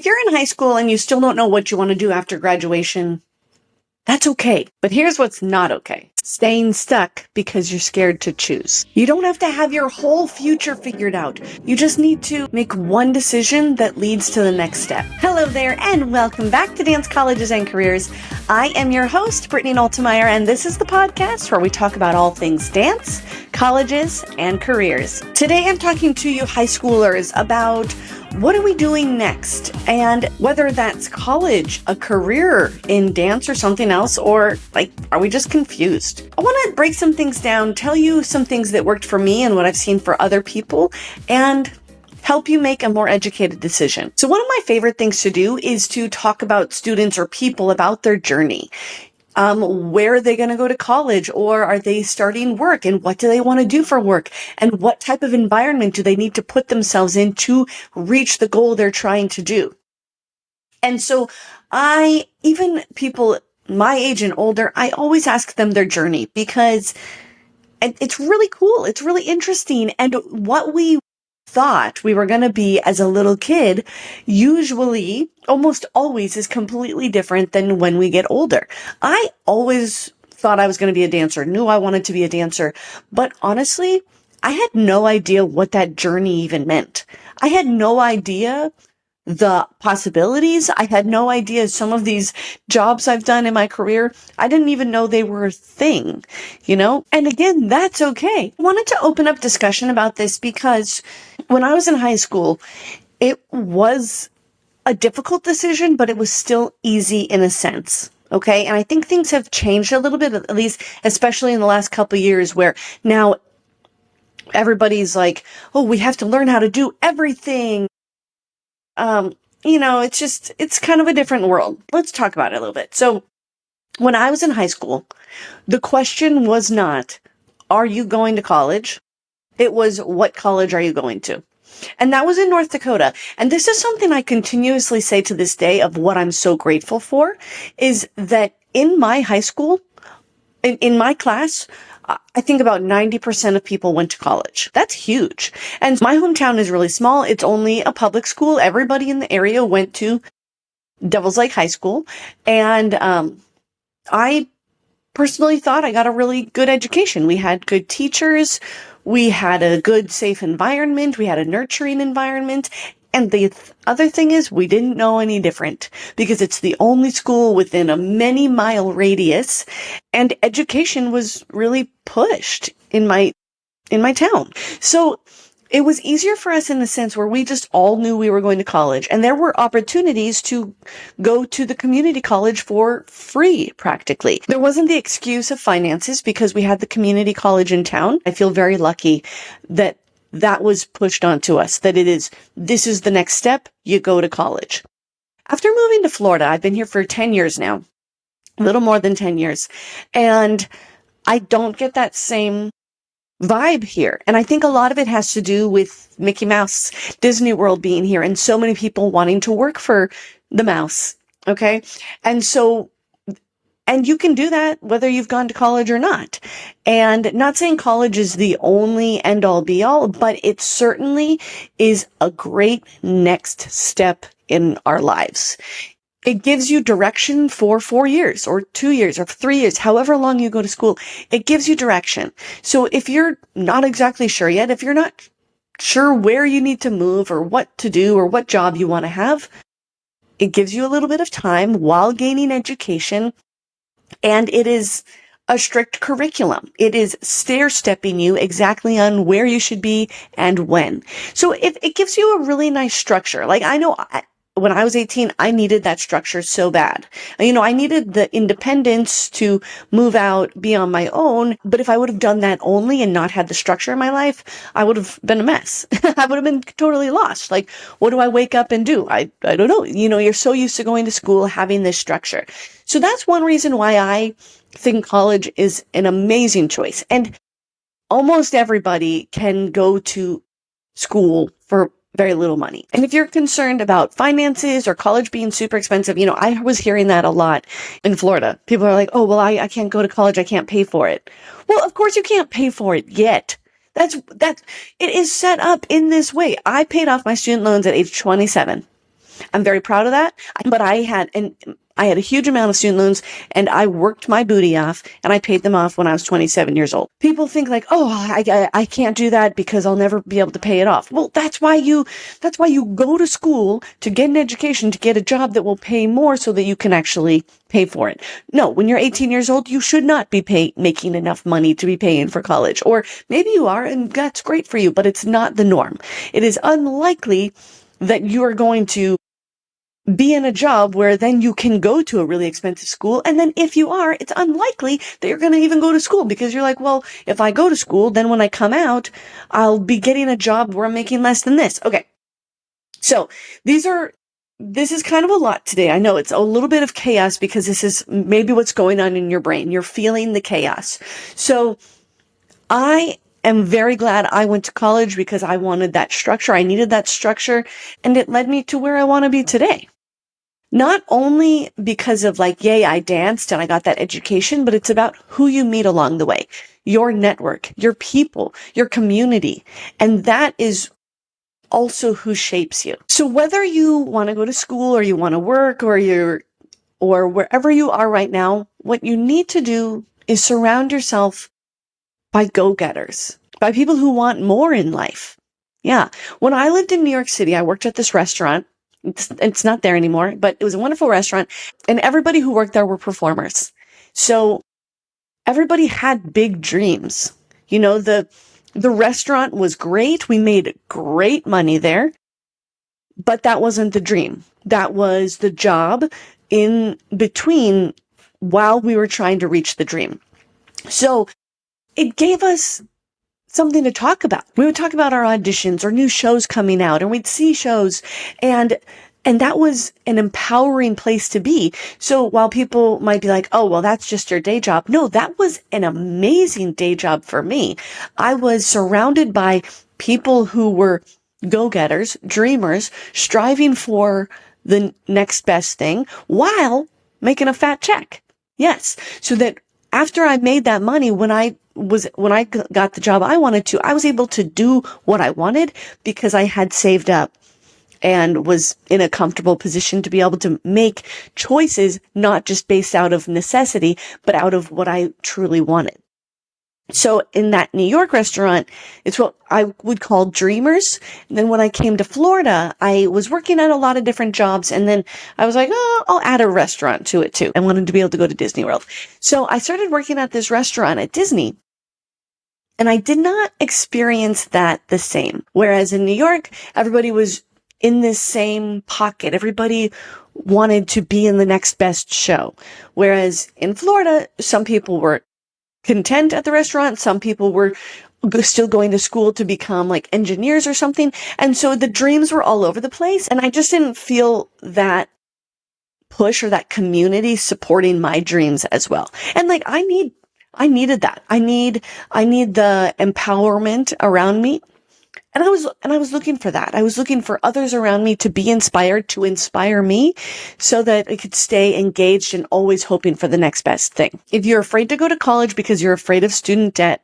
If you're in high school and you still don't know what you want to do after graduation, that's okay. But here's what's not okay. Staying stuck because you're scared to choose. You don't have to have your whole future figured out. You just need to make one decision that leads to the next step. Hello there, and welcome back to Dance Colleges and Careers. I am your host, Brittany Noltimier, and this is the podcast where we talk about all things dance, colleges, and careers. Today I'm talking to you high schoolers about what are we doing next? And whether that's college, a career in dance or something else, or are we just confused? I want to break some things down, tell you some things that worked for me and what I've seen for other people, and help you make a more educated decision. So one of my favorite things to do is to talk about students or people about their journey. Where are they going to go to college, or are they starting work, and what do they want to do for work, and what type of environment do they need to put themselves in to reach the goal they're trying to do? And so even people my age and older, I always ask them their journey because it's really cool. It's really interesting. And what we thought we were going to be as a little kid usually almost always is completely different than when we get older. I always thought I was going to be a dancer, knew I wanted to be a dancer, but honestly, I had no idea what that journey even meant. I had no idea the possibilities. I had no idea some of these jobs I've done in my career, I didn't even know they were a thing, And again, that's okay. I wanted to open up discussion about this because when I was in high school, it was a difficult decision, but it was still easy in a sense. Okay. And I think things have changed a little bit, at least, especially in the last couple of years, where now everybody's like, oh, we have to learn how to do everything. It's kind of a different world. Let's talk about it a little bit. So when I was in high school, the question was not, are you going to college? It was, what college are you going to? And that was in North Dakota. And this is something I continuously say to this day of what I'm so grateful for, is that in my high school, in my class, I think about 90% of people went to college. That's huge. And my hometown is really small. It's only a public school. Everybody in the area went to Devil's Lake High School. And I personally thought I got a really good education. We had good teachers. We had a good, safe environment. We had a nurturing environment. And the other thing is, we didn't know any different because it's the only school within a many-mile radius, and education was really pushed in my town. So it was easier for us in the sense where we just all knew we were going to college, and there were opportunities to go to the community college for free, practically. There wasn't the excuse of finances because we had the community college in town. I feel very lucky that was pushed onto us, that this is the next step, you go to college. After moving to Florida, I've been here for 10 years now, a little more than 10 years, and I don't get that same vibe here. And I think a lot of it has to do with Mickey Mouse, Disney World being here, and so many people wanting to work for the mouse, okay? And you can do that whether you've gone to college or not. And not saying college is the only end all be all, but it certainly is a great next step in our lives. It gives you direction for 4 years or 2 years or 3 years, however long you go to school. It gives you direction. So if you're not exactly sure yet, if you're not sure where you need to move or what to do or what job you want to have, it gives you a little bit of time while gaining education. And it is a strict curriculum. It is stair-stepping you exactly on where you should be and when. So it gives you a really nice structure. I know when I was 18, I needed that structure so bad. I needed the independence to move out, be on my own. But if I would have done that only and not had the structure in my life, I would have been a mess. I would have been totally lost. What do I wake up and do? I don't know. You're so used to going to school, having this structure. So that's one reason why I think college is an amazing choice. And almost everybody can go to school for very little money. And if you're concerned about finances or college being super expensive, I was hearing that a lot in Florida. People are like, oh, well, I can't go to college. I can't pay for it. Well, of course you can't pay for it yet. It is set up in this way. I paid off my student loans at age 27. I'm very proud of that. But I had a huge amount of student loans, and I worked my booty off, and I paid them off when I was 27 years old. People think like, oh, I can't do that because I'll never be able to pay it off. Well, that's why you go to school, to get an education, to get a job that will pay more so that you can actually pay for it. No, when you're 18 years old, you should not be making enough money to be paying for college. Or maybe you are, and that's great for you, but it's not the norm. It is unlikely that you are going to be in a job where then you can go to a really expensive school. And then if you are, it's unlikely that you're going to even go to school, because you're like, well, if I go to school, then when I come out, I'll be getting a job where I'm making less than this. Okay. So this is kind of a lot today. I know it's a little bit of chaos because this is maybe what's going on in your brain. You're feeling the chaos. So I am very glad I went to college because I wanted that structure. I needed that structure, and it led me to where I want to be today. Not only because of like, yay, I danced and I got that education, but it's about who you meet along the way, your network, your people, your community. And that is also who shapes you. So whether you want to go to school or you want to work or wherever you are right now, what you need to do is surround yourself by go-getters, by people who want more in life. Yeah. When I lived in New York City, I worked at this restaurant. It's not there anymore, but it was a wonderful restaurant, and everybody who worked there were performers. So everybody had big dreams. You know, the restaurant was great. We made great money there, but that wasn't the dream. That was the job in between while we were trying to reach the dream. So it gave us something to talk about. We would talk about our auditions or new shows coming out, and we'd see shows, and that was an empowering place to be. So while people might be like, oh, well, that's just your day job. No, that was an amazing day job for me. I was surrounded by people who were go-getters, dreamers, striving for the next best thing while making a fat check. Yes. So that after I made that money, when I got the job I wanted to, I was able to do what I wanted because I had saved up and was in a comfortable position to be able to make choices, not just based out of necessity, but out of what I truly wanted. So in that New York restaurant, it's what I would call dreamers. And then when I came to Florida, I was working at a lot of different jobs. And then I was like, oh, I'll add a restaurant to it too. I wanted to be able to go to Disney World. So I started working at this restaurant at Disney. And I did not experience that the same. Whereas in New York, everybody was in this same pocket. Everybody wanted to be in the next best show. Whereas in Florida, some people were content at the restaurant. Some people were still going to school to become like engineers or something. And so the dreams were all over the place. And I just didn't feel that push or that community supporting my dreams as well. And like, I needed that. I need the empowerment around me. And I was looking for that. I was looking for others around me to be inspired, to inspire me so that I could stay engaged and always hoping for the next best thing. If you're afraid to go to college because you're afraid of student debt,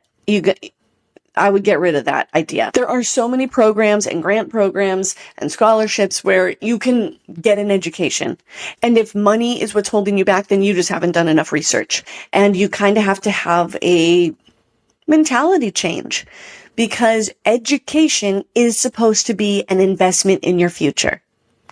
I would get rid of that idea. There are so many programs and grant programs and scholarships where you can get an education. And if money is what's holding you back, then you just haven't done enough research. And you kind of have to have a mentality change, because education is supposed to be an investment in your future.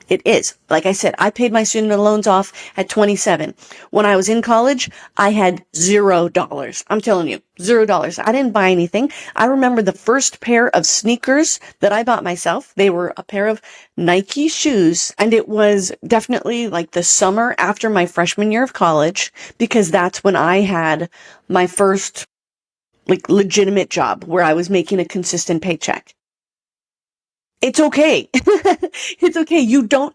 It is. Like I said, I paid my student loans off at 27. When I was in college, I had $0. I'm telling you, $0. I didn't buy anything. I remember the first pair of sneakers that I bought myself. They were a pair of Nike shoes, and it was definitely like the summer after my freshman year of college, because that's when I had my first like legitimate job where I was making a consistent paycheck. It's okay. It's okay.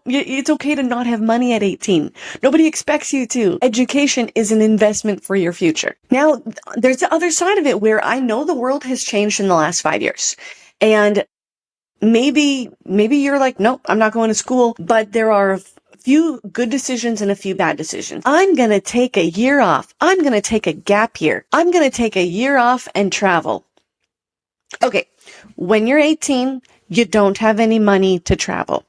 It's okay to not have money at 18. Nobody expects you to. Education is an investment for your future. Now, there's the other side of it where I know the world has changed in the last 5 years. And maybe you're like, nope, I'm not going to school, but there are few good decisions and a few bad decisions. I'm going to take a year off. I'm going to take a gap year. I'm going to take a year off and travel. Okay. When you're 18, you don't have any money to travel.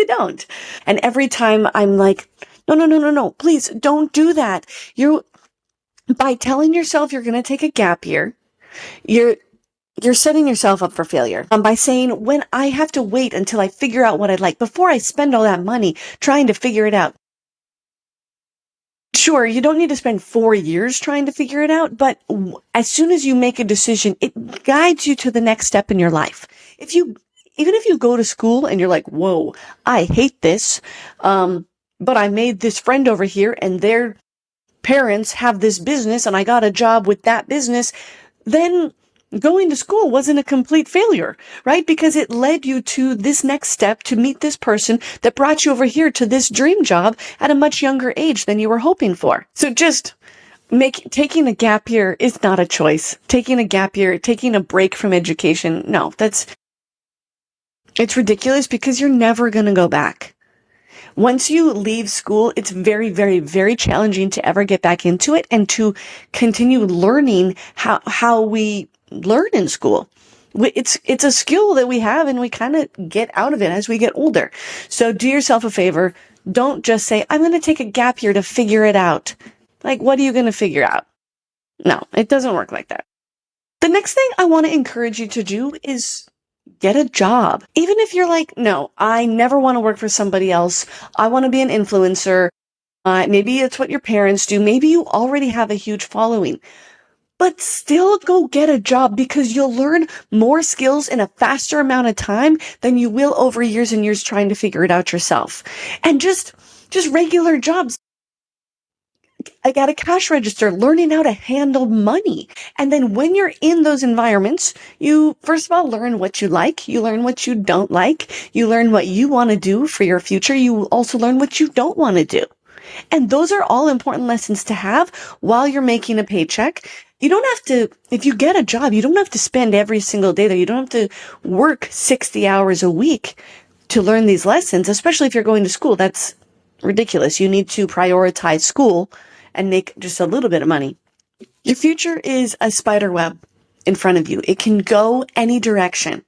You don't. And every time I'm like, no, no, no, no, no, please don't do that. By telling yourself you're going to take a gap year, you're setting yourself up for failure. By saying, when I have to wait until I figure out what I like before I spend all that money trying to figure it out. Sure, you don't need to spend 4 years trying to figure it out, but as soon as you make a decision, it guides you to the next step in your life. Even if you go to school and you're like, whoa, I hate this, but I made this friend over here and their parents have this business and I got a job with that business, then going to school wasn't a complete failure, right? Because it led you to this next step to meet this person that brought you over here to this dream job at a much younger age than you were hoping for. So just taking a gap year is not a choice. Taking a gap year, taking a break from education, no, it's ridiculous because you're never going to go back. Once you leave school, it's very, very, very challenging to ever get back into it and to continue learning how we learn in school. It's a skill that we have and we kind of get out of it as we get older. So do yourself a favor. Don't just say, I'm going to take a gap year to figure it out. Like, what are you going to figure out? No, it doesn't work like that. The next thing I want to encourage you to do is get a job. Even if you're like, no, I never want to work for somebody else. I want to be an influencer. Maybe it's what your parents do. Maybe you already have a huge following. But still go get a job because you'll learn more skills in a faster amount of time than you will over years and years trying to figure it out yourself. And just regular jobs. I got a cash register, learning how to handle money. And then when you're in those environments, you first of all learn what you like. You learn what you don't like. You learn what you want to do for your future. You also learn what you don't want to do. And those are all important lessons to have while you're making a paycheck. You don't have to, if you get a job, you don't have to spend every single day there. You don't have to work 60 hours a week to learn these lessons, especially if you're going to school. That's ridiculous. You need to prioritize school and make just a little bit of money. Your future is a spider web in front of you. It can go any direction.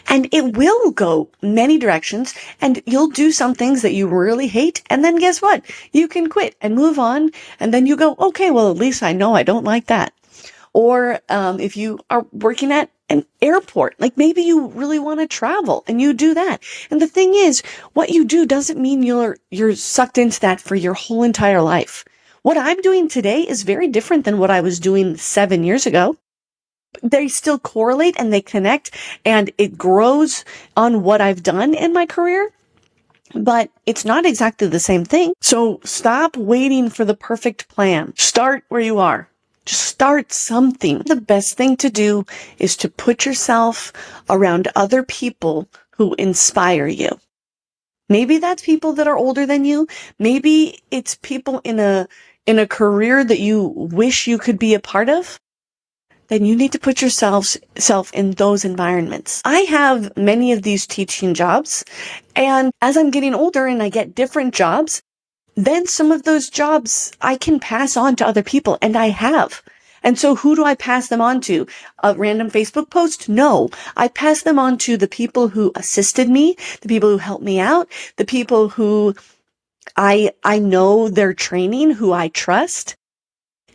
And it will go many directions, and you'll do some things that you really hate, and then guess what? You can quit and move on, and then you go, okay, well, at least I know I don't like that. Or if you are working at an airport, like maybe you really want to travel, and you do that. And the thing is, what you do doesn't mean you're sucked into that for your whole entire life. What I'm doing today is very different than what I was doing 7 years ago. They still correlate and they connect, and it grows on what I've done in my career, but it's not exactly the same thing. So stop waiting for the perfect plan. Start where you are. Just start something. The best thing to do is to put yourself around other people who inspire you. Maybe that's people that are older than you. Maybe it's people in a career that you wish you could be a part of. Then you need to put yourself in those environments. I have many of these teaching jobs, and as I'm getting older and I get different jobs, then some of those jobs I can pass on to other people, and I have. And so who do I pass them on to? A random Facebook post? No. I pass them on to the people who assisted me, the people who helped me out, the people who I know their training, who I trust.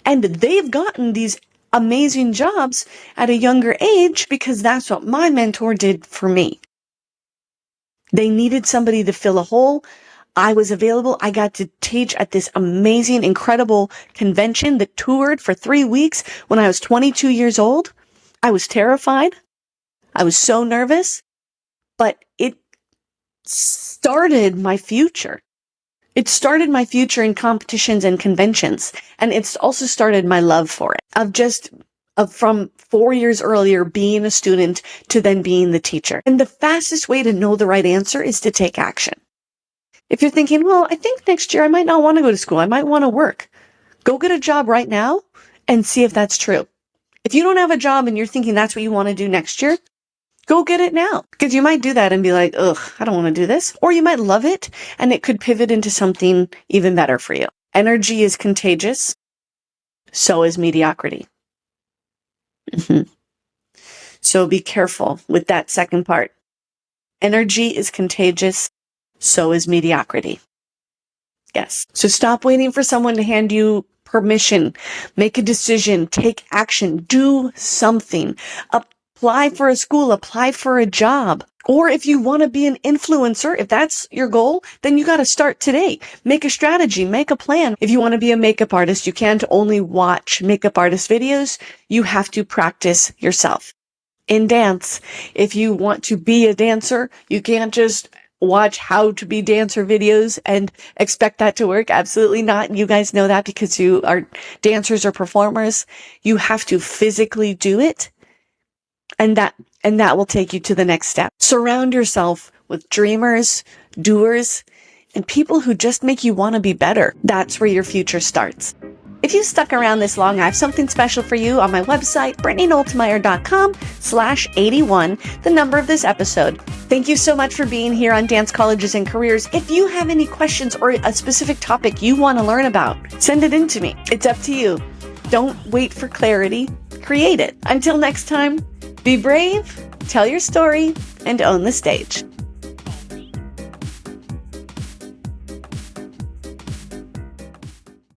And they've gotten these amazing jobs at a younger age because that's what my mentor did for me. They needed somebody to fill a hole. I was available. I got to teach at this amazing, incredible convention that toured for 3 weeks when I was 22 years old. I was terrified. I was so nervous, but it started my future. It started my future in competitions and conventions, and it's also started my love for it, from 4 years earlier being a student to then being the teacher. And the fastest way to know the right answer is to take action. If you're thinking, well, I think next year I might not want to go to school, I might want to work, go get a job right now and see if that's true. If you don't have a job and you're thinking that's what you want to do next year, go get it now, because you might do that and be like, ugh, I don't want to do this. Or you might love it and it could pivot into something even better for you. Energy is contagious. So is mediocrity. So be careful with that second part. Energy is contagious. so is mediocrity. Yes. So stop waiting for someone to hand you permission. Make a decision. Take action. Do something. Apply for a school. Apply for a job. Or if you want to be an influencer, if that's your goal, then you got to start today. Make a strategy. Make a plan. If you want to be a makeup artist, you can't only watch makeup artist videos. You have to practice yourself. In dance, if you want to be a dancer, you can't just watch how to be dancer videos and expect that to work. Absolutely not. You guys know that because you are dancers or performers. You have to physically do it. And that will take you to the next step. Surround yourself with dreamers, doers, and people who just make you want to be better. That's where your future starts. If you stuck around this long, I have something special for you on my website, BrittanyNoltimier.com/81, the number of this episode. Thank you so much for being here on Dance Colleges and Careers. If you have any questions or a specific topic you want to learn about, send it in to me. It's up to you. Don't wait for clarity. Create it. Until next time, be brave, tell your story, and own the stage.